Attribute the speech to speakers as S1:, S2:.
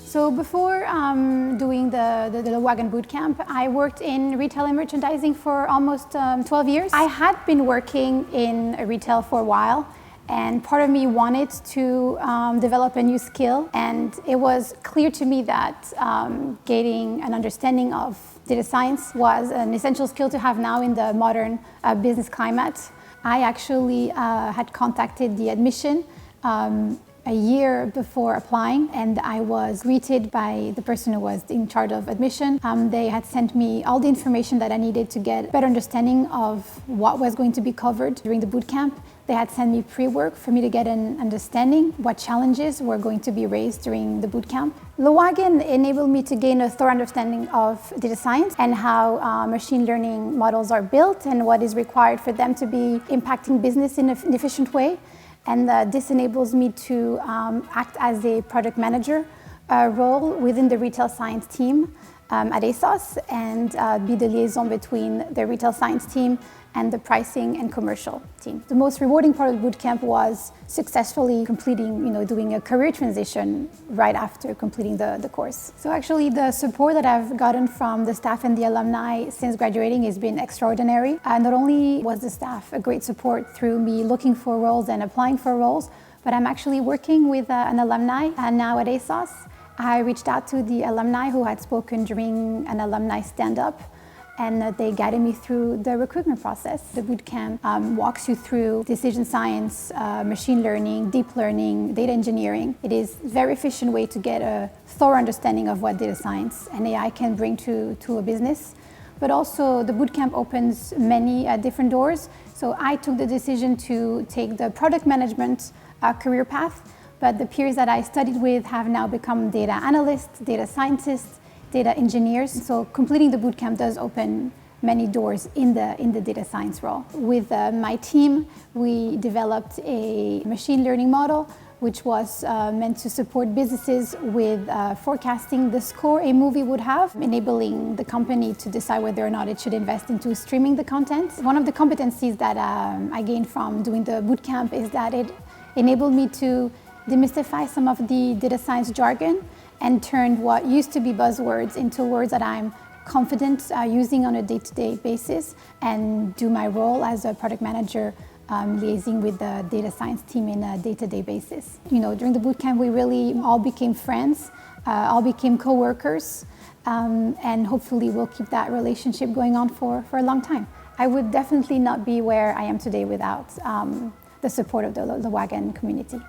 S1: So before doing the Wagon bootcamp, I worked in retail and merchandising for almost 12 years. I had been working in retail for a while, and part of me wanted to develop a new skill, and it was clear to me that gaining an understanding of data science was an essential skill to have now in the modern business climate. I actually had contacted the admission a year before applying, and I was greeted by the person who was in charge of admission. They had sent me all the information that I needed to get a better understanding of what was going to be covered during the bootcamp. They had sent me pre-work for me to get an understanding what challenges were going to be raised during the bootcamp. The Wagon enabled me to gain a thorough understanding of data science and how machine learning models are built and what is required for them to be impacting business in an efficient way. And this enables me to act as a project manager role within the retail science team at ASOS and be the liaison between the retail science team and the pricing and commercial team. The most rewarding part of the bootcamp was successfully completing, doing a career transition right after completing the course. So actually the support that I've gotten from the staff and the alumni since graduating has been extraordinary. Not only was the staff a great support through me looking for roles and applying for roles, but I'm actually working with an alumni now at ASOS. I reached out to the alumni who had spoken during an alumni stand-up, and they guided me through the recruitment process. The bootcamp walks you through decision science, machine learning, deep learning, data engineering. It is a very efficient way to get a thorough understanding of what data science and AI can bring to a business. But also the bootcamp opens many different doors. So I took the decision to take the product management career path, but the peers that I studied with have now become data analysts, data scientists, data engineers. So completing the bootcamp does open many doors in the data science role. With my team, we developed a machine learning model which was meant to support businesses with forecasting the score a movie would have, enabling the company to decide whether or not it should invest into streaming the content. One of the competencies that I gained from doing the bootcamp is that it enabled me to demystify some of the data science jargon and turned what used to be buzzwords into words that I'm confident using on a day-to-day basis and do my role as a product manager liaising with the data science team in a day-to-day basis. During the bootcamp, we really all became friends, all became co-workers, and hopefully we'll keep that relationship going on for a long time. I would definitely not be where I am today without the support of the Wagon community.